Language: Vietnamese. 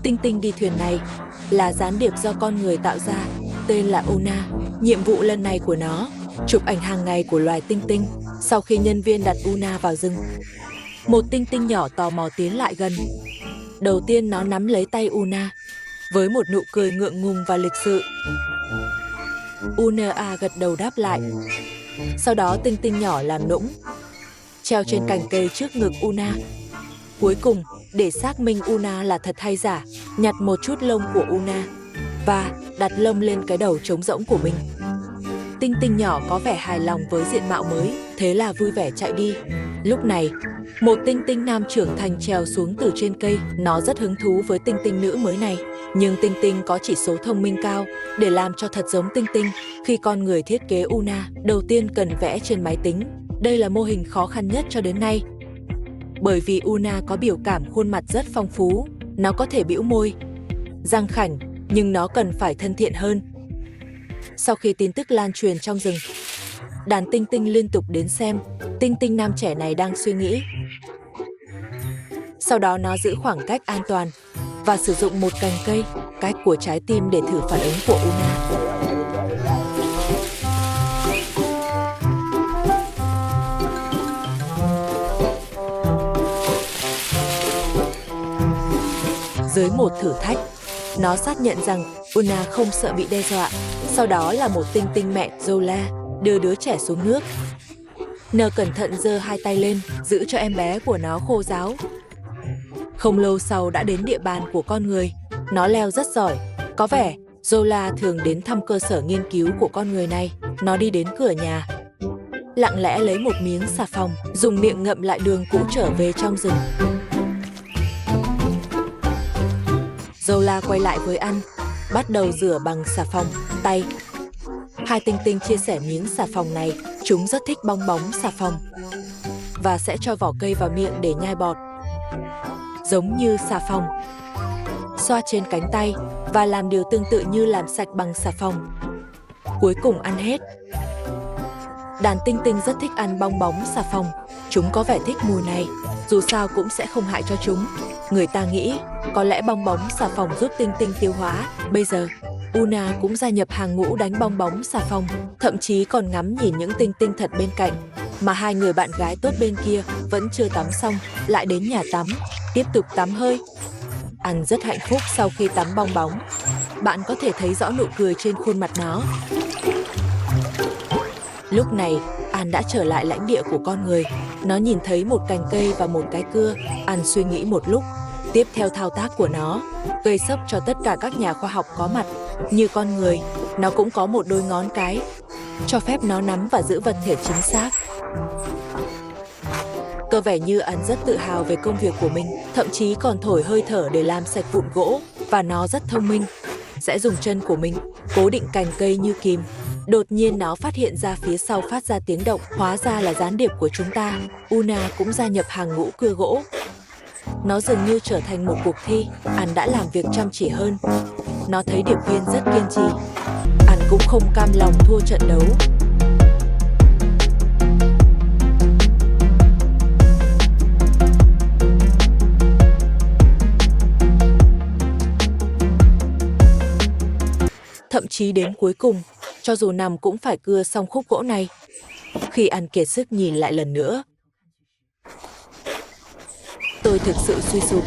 Tinh tinh đi thuyền này là gián điệp do con người tạo ra, tên là Una. Nhiệm vụ lần này của nó, chụp ảnh hàng ngày của loài tinh tinh. Sau khi nhân viên đặt Una vào rừng, một tinh tinh nhỏ tò mò tiến lại gần. Đầu tiên nó nắm lấy tay Una, với một nụ cười ngượng ngùng và lịch sự. Una gật đầu đáp lại. Sau đó tinh tinh nhỏ làm nũng, treo trên cành cây trước ngực Una. Cuối cùng, để xác minh Una là thật hay giả, nhặt một chút lông của Una và đặt lông lên cái đầu trống rỗng của mình. Tinh tinh nhỏ có vẻ hài lòng với diện mạo mới, thế là vui vẻ chạy đi. Lúc này, một tinh tinh nam trưởng thành trèo xuống từ trên cây. Nó rất hứng thú với tinh tinh nữ mới này. Nhưng tinh tinh có chỉ số thông minh cao. Để làm cho thật giống tinh tinh, khi con người thiết kế Una, đầu tiên cần vẽ trên máy tính. Đây là mô hình khó khăn nhất cho đến nay. Bởi vì Una có biểu cảm khuôn mặt rất phong phú. Nó có thể bĩu môi, răng khảnh, nhưng nó cần phải thân thiện hơn. Sau khi tin tức lan truyền trong rừng, đàn tinh tinh liên tục đến xem tinh tinh nam trẻ này đang suy nghĩ. Sau đó nó giữ khoảng cách an toàn và sử dụng một cành cây, cách của trái tim để thử phản ứng của Una. Dưới một thử thách, nó xác nhận rằng Una không sợ bị đe dọa. Sau đó là một tinh tinh mẹ Zola đưa đứa trẻ xuống nước. Nờ cẩn thận giơ hai tay lên, giữ cho em bé của nó khô ráo. Không lâu sau đã đến địa bàn của con người. Nó leo rất giỏi. Có vẻ Zola thường đến thăm cơ sở nghiên cứu của con người này. Nó đi đến cửa nhà, lặng lẽ lấy một miếng xà phòng, dùng miệng ngậm lại đường cũ trở về trong rừng. Zola quay lại với ăn, bắt đầu rửa bằng xà phòng tay. Hai tinh tinh chia sẻ miếng xà phòng này. Chúng rất thích bong bóng xà phòng và sẽ cho vỏ cây vào miệng để nhai bọt, giống như xà phòng. Xoa trên cánh tay và làm điều tương tự như làm sạch bằng xà phòng. Cuối cùng ăn hết. Đàn tinh tinh rất thích ăn bong bóng xà phòng. Chúng có vẻ thích mùi này, dù sao cũng sẽ không hại cho chúng. Người ta nghĩ có lẽ bong bóng xà phòng giúp tinh tinh tiêu hóa. Bây giờ, Una cũng gia nhập hàng ngũ đánh bong bóng xà phòng, thậm chí còn ngắm nhìn những tinh tinh thật bên cạnh. Mà hai người bạn gái tốt bên kia vẫn chưa tắm xong, lại đến nhà tắm, tiếp tục tắm hơi. Ăn rất hạnh phúc sau khi tắm bong bóng. Bạn có thể thấy rõ nụ cười trên khuôn mặt nó. Lúc này, An đã trở lại lãnh địa của con người. Nó nhìn thấy một cành cây và một cái cưa. An suy nghĩ một lúc. Tiếp theo thao tác của nó, gây sốc cho tất cả các nhà khoa học có mặt. Như con người, nó cũng có một đôi ngón cái, cho phép nó nắm và giữ vật thể chính xác. Có vẻ như An rất tự hào về công việc của mình, thậm chí còn thổi hơi thở để làm sạch vụn gỗ. Và nó rất thông minh, sẽ dùng chân của mình cố định cành cây như kìm. Đột nhiên nó phát hiện ra phía sau phát ra tiếng động, hóa ra là gián điệp của chúng ta. Una cũng gia nhập hàng ngũ cưa gỗ. Nó dường như trở thành một cuộc thi. An đã làm việc chăm chỉ hơn. Nó thấy điệp viên rất kiên trì. An cũng không cam lòng thua trận đấu. Thậm chí đến cuối cùng, cho dù nằm cũng phải cưa xong khúc gỗ này. Khi An kiệt sức nhìn lại lần nữa, tôi thực sự suy sụp.